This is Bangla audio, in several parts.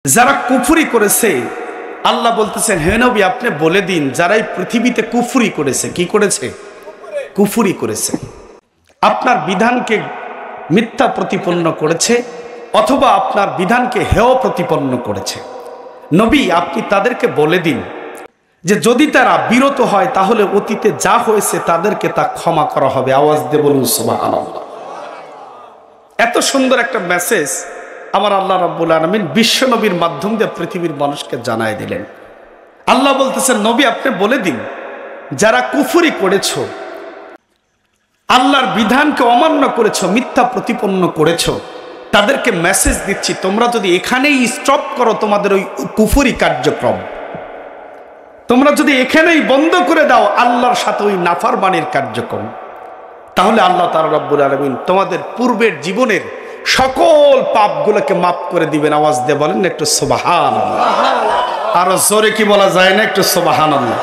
যারা কুফরি করেছে আল্লাহ বলতেছেন হে নবী আপনি বলে দিন যারা এই পৃথিবীতে কুফরি করেছে কি করেছে কুফরি করেছে আপনার বিধানকে মিথ্যা প্রতিপন্ন করেছে অথবা আপনার বিধানকে হেয় প্রতিপন্ন করেছে নবী আপনি তাদেরকে বলে দিন যে যদি তারা বিরত হয় তাহলে অতীতে যা হয়েছে তাদেরকে তা ক্ষমা করা হবে আওয়াজ দিয়ে বলুন সুবহানাল্লাহ। এত সুন্দর একটা মেসেজ আমার আল্লাহ রাব্বুল আলামিন বিশ্ব নবীর মাধ্যম দিয়ে পৃথিবীর মানুষকে জানায় দিলেন। আল্লাহ বলতেছেন নবী আপনি বলে দিন যারা কুফরি করেছো আল্লাহর বিধানকে অমান্য করেছো মিথ্যা প্রতিপন্ন করেছো তাদেরকে মেসেজ দিচ্ছি তোমরা যদি এখানেই স্টপ করো তোমাদের ওই কুফরি কার্যক্রম তোমরা যদি এখানেই বন্ধ করে দাও আল্লাহর সাথে ওই নাফরমানির কার্যক্রম তাহলে আল্লাহ তাআলা রাব্বুল আলামিন তোমাদের পূর্বের জীবনের সকল পাপগুলোকে মাফ করে দিবেন আওয়াজ দিয়ে বলেন একটু সুবহানাল্লাহ আরো জোরে কি বলা যায় না একটু সুবহানাল্লাহ।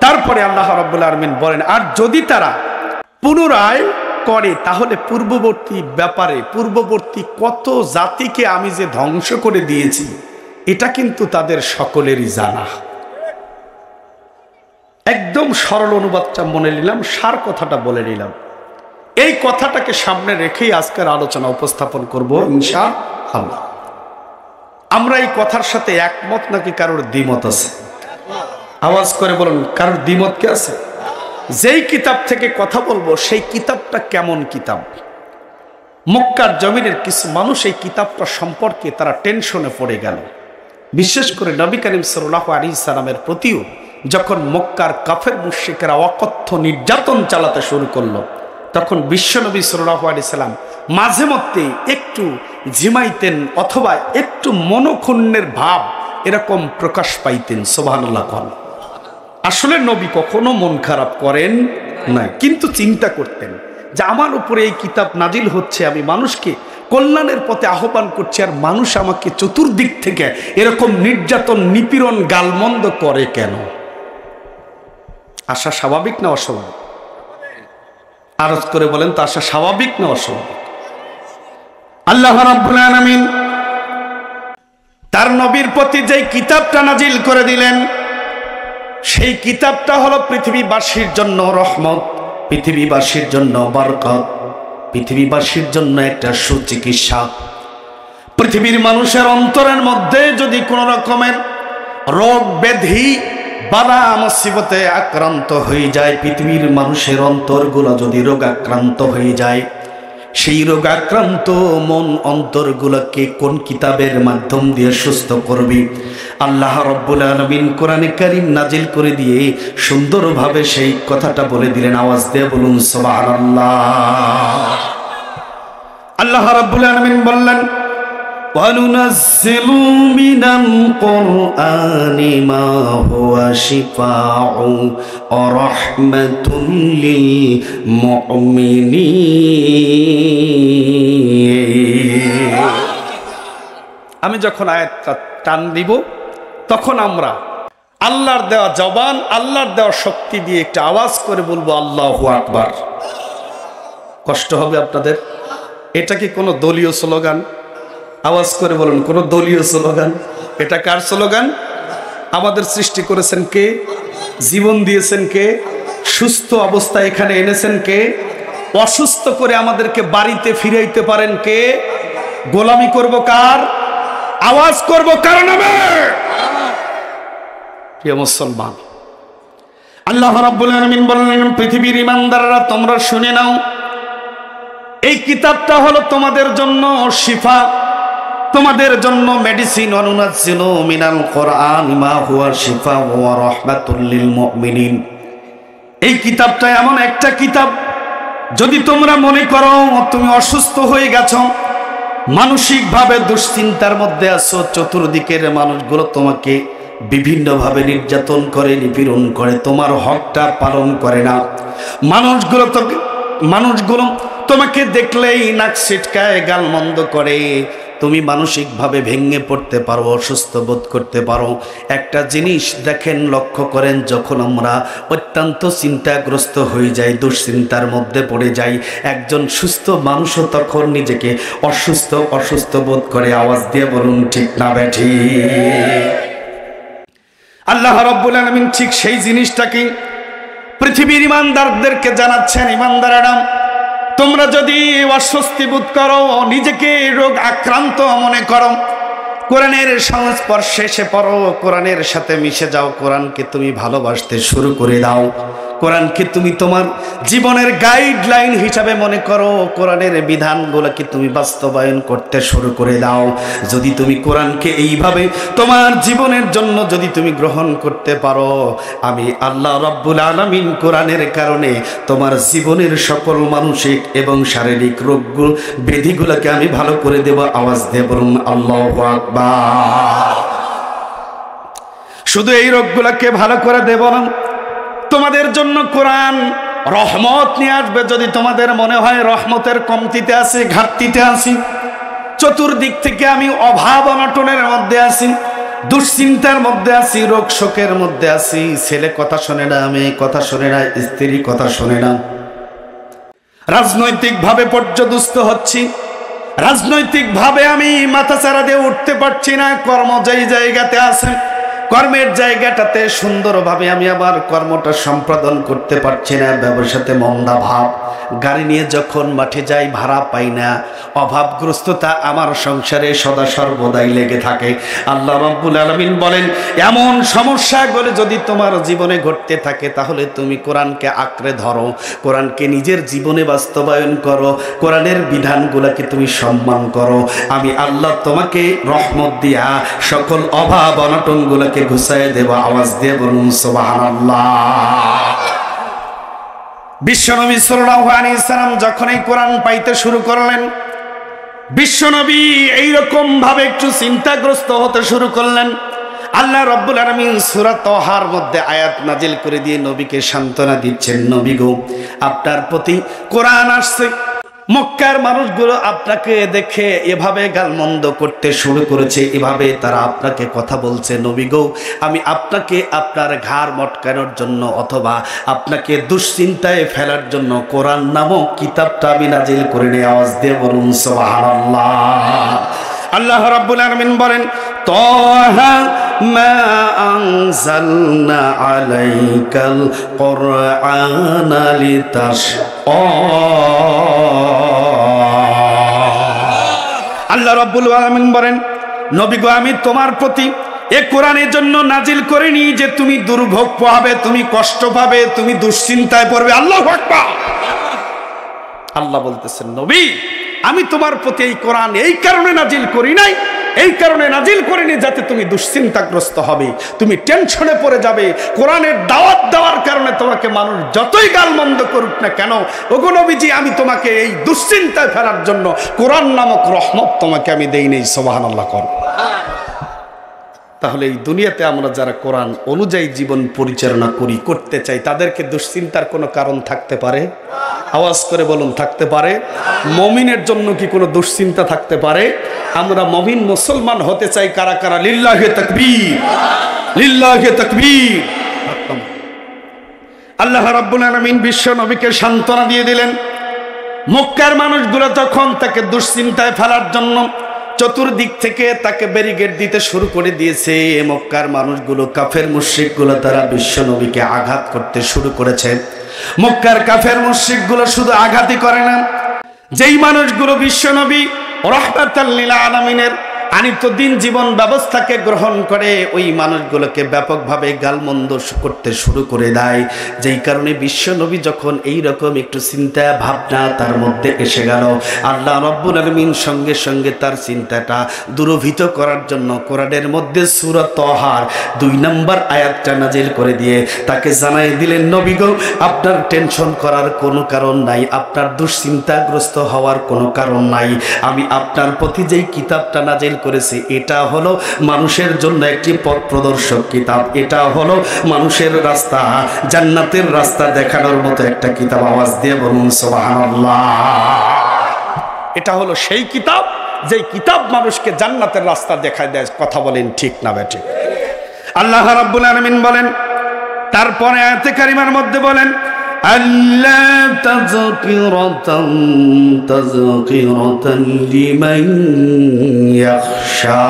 তারপরে আল্লাহ রাব্বুল আলামিন বলেন আর যদি তারা পুনরায় করে তাহলে পূর্ববর্তী কত জাতিকে আমি যে ধ্বংস করে দিয়েছি এটা কিন্তু তাদের সকলেরই জানা। একদম সরল অনুবাদটা মনে নিলাম সার কথাটা বলে নিলাম এই কথাটাকে সামনে রেখেই আজকের আলোচনা উপস্থাপন করব ইনশাআল্লাহ। আমরা এই কথার সাথে একমত নাকি কারোর দ্বিমত আছে আওয়াজ করে বলুন কারোর দ্বিমত কি আছে? যেই কিতাব থেকে কথা বলবো সেই কিতাবটা কেমন কিতাব মক্কার জমিনের কিছু মানুষ এই কিতাবটা সম্পর্কে তারা টেনশনে পড়ে গেল বিশেষ করে নবী করিম সাল্লাল্লাহু আলাইহি সাল্লামের প্রতিও যখন মক্কার কাফের মুশরিকরা অকথ্য নির্যাতন চালাতে শুরু করলো তখন বিশ্বনবী সাল্লাল্লাহু আলাইহি সাল্লাম মাঝে মধ্যে একটু ঝিমাইতেন অথবা একটু মনোক্ষুণ্ণের ভাব এরকম প্রকাশ পাইতেন সুবহানাল্লাহ। আসলে নবী কখনো মন খারাপ করেন না কিন্তু চিন্তা করতেন যে আমার উপরে এই কিতাব নাজিল হচ্ছে আমি মানুষকে কল্যাণের পথে আহ্বান করছি আর মানুষ আমাকে চতুর্দিক থেকে এরকম নির্যাতন নিপীড়ন গালমন্দ করে কেন? আশা স্বাভাবিক না অস্বাভাবিক? আরজ করে বলেন তো আশা স্বাভাবিক না অস্বাভাবিক? আল্লাহ রাব্বুল আলামিন তার নবীর প্রতি যে কিতাবটা নাজিল করে দিলেন সেই কিতাবটা হলো পৃথিবীবাসীর জন্য রহমত পৃথিবীবাসীর জন্য বরকত পৃথিবীবাসীর জন্য একটা সুচিকিৎসা। পৃথিবীর মানুষের অন্তরের মধ্যে যদি কোনো রকমের রোগ ব্যাধি বালা মুসিবতে আক্রান্ত হয়ে যায় পৃথিবীর মানুষের অন্তরগুলো যদি রোগাক্রান্ত হয়ে যায় সেই রোগাক্রান্ত মন অন্তরগুলোকে কোন কিতাবের মাধ্যম দিয়ে সুস্থ করবে? আল্লাহ রাব্বুল আলামিন কোরআনে কারীম নাজিল করে দিয়ে সুন্দরভাবে সেই কথাটা বলে দিলেন আওয়াজ দিয়ে বলুন সুবহানাল্লাহ। আল্লাহ রাব্বুল আলামিন বললেন وَنُنَزِّلُ مِنَ الْقُرْآنِ مَا هُوَ شِفَاءٌ وَرَحْمَةٌ لِّلْمُؤْمِنِينَ। আমি যখন আয়াতটা টান দিব তখন আমরা আল্লাহর দেওয়া জবান আল্লাহর দেওয়া শক্তি দিয়ে একটা আওয়াজ করে বলবো আল্লাহু আকবার। কষ্ট হবে আপনাদের? এটা কি কোনো দলীয় স্লোগান? আওয়াজ করে বলুন কোন দলীয় স্লোগান? এটা কার স্লোগান? আমাদের সৃষ্টি করেছেন কে? জীবন দিয়েছেন কে? সুস্থ অবস্থায় এখানে এনেছেন কে? অসুস্থ করে আমাদেরকে বাড়িতে ফিরাইতে পারেন কে? গোলামি করব কার? আওয়াজ করব কার নামে? প্রিয় মুসলমান আল্লাহ রাব্বুল আলামিন বললেন পৃথিবীর ঈমানদাররা তোমরা শুনে নাও এই কিতাবটা হলো তোমাদের জন্য শিফা তোমাদের জন্য মেডিসিন। অনুনাজ্জিলু মিনাল কোরআনি মা হুয়া শিফা ওয়া রাহমাতুল লিল মুমিনিন। এই কিতাবটা এমন একটা কিতাব যদি তোমরা মনে করো তুমি অসুস্থ হয়ে গেছো মানসিকভাবে দুশ্চিন্তার মধ্যে আছো চতুর্দিকের মানুষগুলো তোমাকে বিভিন্নভাবে নির্যাতন করে নিপীড়ন করে তোমার হকটা পালন করে না মানুষগুলো তোমাকে দেখলেই নাক ছিটকায় গালমন্দ করে তুমি মানসিকভাবে ভেঙে পড়তে পারো, অসুস্থ বোধ করতে পারো। একটা জিনিস দেখেন, লক্ষ্য করেন, যখন আমরা অত্যন্ত চিন্তাগ্রস্ত হয়ে যাই, দুশ্চিন্তার মধ্যে পড়ে যাই, একজন সুস্থ মানুষও তখন নিজেকে অসুস্থ অসুস্থ বোধ করে। আওয়াজ দিয়ে বলুন ঠিক না বেঠিক? আল্লাহ রাব্বুল আলামিন ঠিক সেই জিনিসটাকে পৃথিবীর ইমানদারদেরকে জানাচ্ছেন, ইমানদারেরা তোমরা যদি অস্বস্তি বোধ করো, নিজেকে রোগ আক্রান্ত মনে করো, কোরআনের সংস্পর্শে এসে পড়ো, কোরআনের সাথে মিশে যাও, কোরআনকে তুমি ভালোবাসতে শুরু করে দাও, কোরআনকে তুমি তোমার জীবনের গাইডলাইন হিসাবে মনে করো, কোরআনের বিধানগুলোকে তুমি বাস্তবায়ন করতে শুরু করে দাও। যদি তুমি কোরআনকে এইভাবে তোমার জীবনের জন্য যদি তুমি গ্রহণ করতে পারো, আমি আল্লাহ রাব্বুল আলামিন কোরআনের কারণে তোমার জীবনের সকল মানসিক এবং শারীরিক রোগগুলো, ব্যাধিগুলোকে আমি ভালো করে দেব। আওয়াজ দিয়ে বলুন আল্লাহু আকবার। শুধু এই রোগগুলোকে ভালো করে দেব না, তোমাদের জন্য কোরআন রহমত নিয়ে আসবে। যদি তোমাদের মনে হয় রহমতের কমতিতে আছি, ঘাটতিতে আছি, চতুর্দিক থেকে আমি অভাব অনটনের মধ্যে আছি, দুশ্চিন্তার মধ্যে আছি, রোগ শোকের মধ্যে আছি, ছেলে কথা শোনে না, মেয়ে কথা শোনে না, স্ত্রী কথা শোনে না, রাজনৈতিকভাবে পর্যদুস্ত হচ্ছি, রাজনৈতিকভাবে আমি মাথাচাড়া দিয়ে উঠতে পারছি না, কর্ম যেই জায়গাতে আছে, কর্মের জায়গাটাতে সুন্দরভাবে আমি আবার কর্মটা সম্পাদন করতে পারছি না, ব্যবসাতে মন্দা ভাব, গাড়ি নিয়ে যখন মাঠে যাই ভাড়া পাই না, অভাবগ্রস্ততা আমার সংসারে সদা সর্বদাই লেগে থাকে। আল্লাহ রাব্বুল আলামিন বলেন, এমন সমস্যাগুলো যদি তোমার জীবনে ঘটতে থাকে, তাহলে তুমি কোরআনকে আঁকড়ে ধরো, কোরআনকে নিজের জীবনে বাস্তবায়ন করো, কোরআনের বিধানগুলোকে তুমি সম্মান করো। আমি আল্লাহ তোমাকে রহমত দিয়া সকল অভাব অনটনগুলোকে ঘুষায় দেব। আওয়াজ দিয়ে বলুন সুবহানাল্লাহ। বিশ্বনবী সাল্লাল্লাহু আলাইহি সাল্লাম যখন এই কোরআন পাইতে শুরু করলেন, বিশ্বনবী এইরকম ভাবে একটু চিন্তাগ্রস্ত হতে শুরু করলেন। আল্লাহ রাব্বুল আলামিন সূরা তাহার মধ্যে আয়াত নাজিল করে দিয়ে নবীকে সান্ত্বনা দিচ্ছেন, নবী গো, আপনার প্রতি কোরআন আসছে, মক্কার মানুষগুলো আপনাকে দেখে এভাবে গালমন্দ করতে শুরু করেছে, এভাবে তারা আপনাকে কথা বলছে, নবী গো, আমি আপনাকে আপনার ঘাড় মটকানোর জন্য অথবা আপনাকে দুশ্চিন্তায় ফেলার জন্য কোরআন নামক কিতাবটা আমি নাজিল করে নিয়ে। আওয়াজ দিয়ে বলুন সুবহানাল্লাহ। আল্লাহ রাব্বুল আলামিন বলেন, তাহা মা আনজালনা আলাইকাল কুরআনা লিতাশকা। আল্লাহ রাব্বুল আলামিন বলেন, নবী গো, আমি তোমার প্রতি এ কোরআনের জন্য নাজিল করিনি যে তুমি দুর্ভোগ পাবে, তুমি কষ্ট পাবে, তুমি দুশ্চিন্তায় পড়বে। আল্লাহু আকবার। আল্লাহ বলতেছেন, নবী, আমি তোমার প্রতি এই কোরআন এই কারণে নাজিল করি নাই, এই কারণে নাজিল করিনি যাতে তুমি দুশ্চিন্তাগ্রস্ত হবে, তুমি টেনশনে পড়ে যাবে। কোরআনের দাওয়াত দেওয়ার কারণে তোমাকে মানুষ যতই গালমন্দ করুক না কেন, ওগো নবীজি, আমি তোমাকে এই দুশ্চিন্তায় ফেলার জন্য কোরআন নামক রহমত তোমাকে আমি দেই নেই। সুবহানাল্লাহ কর। তাহলে এই দুনিয়াতে আমরা যারা কোরআন অনুযায়ী জীবন পরিচালনা করতে চাই, তাদেরকে দুশ্চিন্তার কোনো কারণ থাকতে পারে? আওয়াজ করে বলুন, থাকতে পারে? মুমিনের জন্য কি কোনো দুশ্চিন্তা থাকতে পারে? আমরা মুমিন মুসলমান হতে চাই কারা কারা? লিল্লাহি তাকবীর, লিল্লাহি তাকবীর। আল্লাহ রাব্বুল আলামিন বিশ্ব নবীকে সান্ত্বনা দিয়ে দিলেন। মক্কার মানুষগুলো তখন তাকে দুশ্চিন্তায় ফেলার জন্য চতুর্দিক থেকে তাকে ব্যারিকেড দিতে শুরু করে দিয়েছে। মক্কার মানুষগুলো, কাফের মুশরিকগুলো, তারা বিশ্ব নবীকে আঘাত করতে শুরু করেছে। মক্কার কাফের মুশরিকগুলো শুধু আঘাতই করে না, যেই মানুষগুলো বিশ্ব নবী রাহমাতাল লিল আলামিনের আনিত দিন জীবন ব্যবস্থাকে গ্রহণ করে, ওই মানুষগুলোকে ব্যাপকভাবে গালমন্দ করতে শুরু করে দেয়। যেই কারণে বিশ্ব নবী যখন এইরকম একটু চিন্তা ভাবনা তার মধ্যে এসে গেল, আল্লাহ রাব্বুল আলামিন সঙ্গে সঙ্গে তার চিন্তাটা দূরভীত করার জন্য কোরআনের মধ্যে সূরা তাহার 2 নম্বর আয়াতটা নাজিল করে দিয়ে তাকে জানাই দিলেন, নবী গো, আপনার টেনশন করার কোনো কারণ নাই, আপনার দুশ্চিন্তাগ্রস্ত হওয়ার কোনো কারণ নাই। আমি আপনার প্রতি যেই কিতাবটা নাজিল করেছি, এটা হলো মানুষের জন্য একটি পথ প্রদর্শক কিতাব, এটা হলো মানুষের রাস্তা, জান্নাতের রাস্তা দেখানোর মতো একটা কিতাব। আওয়াজ দিয়ে বলুন সুবহানাল্লাহ। এটা হলো সেই কিতাব যে কিতাব মানুষকে জান্নাতের রাস্তা দেখায় দেয়। কথা বলেন ঠিক না বেঠিক? আল্লাহ রাব্বুল আলামিন বলেন, তারপরে আয়াতে কারিমার মধ্যে বলেন, আল্লা তাযকিরাতান লিমান ইয়াখশা,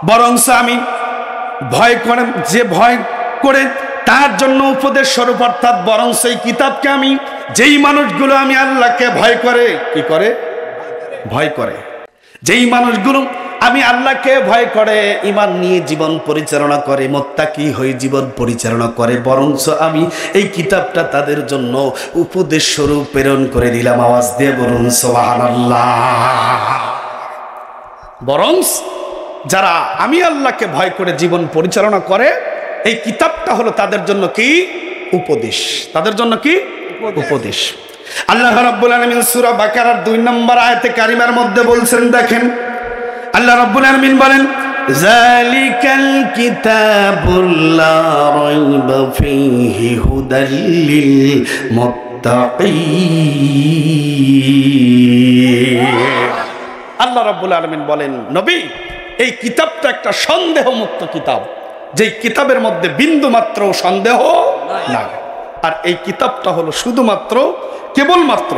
বরং আমি ভয় করে, যে ভয় করে তার জন্য উপদেশ স্বরূপ, অর্থাৎ বরং সেই কিতাবকে আমি, যেই মানুষগুলো আমি আল্লাহকে ভয় করে, কি করে? ভয় করে। যেই মানুষগুলো আমি আল্লাহকে ভয় করে, ঈমান নিয়ে জীবন পরিচালনা করে, মুত্তাকি হয়ে জীবন পরিচালনা করে, বরঞ্চ আমি এই কিতাবটা তাদের জন্য উপদেশ স্বরূপ প্রেরণ করে দিলাম। আওয়াজ দিয়ে বলুন সুবহানাল্লাহ। বরং যারা আমি আল্লাহকে ভয় করে জীবন পরিচালনা করে, এই কিতাবটা হলো তাদের জন্য কি? উপদেশ। তাদের জন্য কি? উপদেশ। আল্লাহ রাব্বুল আলামিন সূরা বাকারার 2 নম্বর আয়াতে কারিমার মধ্যে বলছেন, দেখেন আল্লাহ রাব্বুল আলামিন বলেন, যালিকাল কিতাবুল লা রাইবা ফীহি হুদাল লিল মুত্তাকিন। আল্লাহ রাব্বুল আলামিন বলেন, নবী এই কিতাবটা একটা সন্দেহমুক্ত কিতাব, যেই কিতাবের মধ্যে বিন্দু মাত্র সন্দেহ নাই। আর এই কিতাবটা হলো শুধুমাত্র, কেবলমাত্র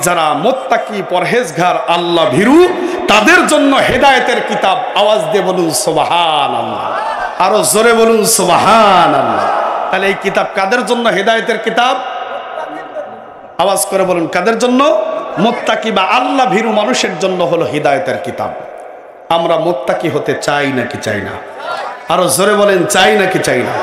যারা মুত্তাকি, পরহেজগার, আল্লাহ ভীরু, তাদের জন্য হেদায়েতের কিতাব। আওয়াজ দিয়ে বলুন সুবহানাল্লাহ, আরো জোরে বলুন সুবহানাল্লাহ। তাহলে এই কিতাব কাদের জন্য হেদায়েতের কিতাব? আওয়াজ করে বলুন, কাদের জন্য? মুত্তাকি বা আল্লাহ ভীরু মানুষের জন্য হলো হিদায়াতের কিতাব। আমরা মুত্তাকি হতে চাই নাকি চাই না? আরো জোরে বলেন, চাই নাকি চাই না?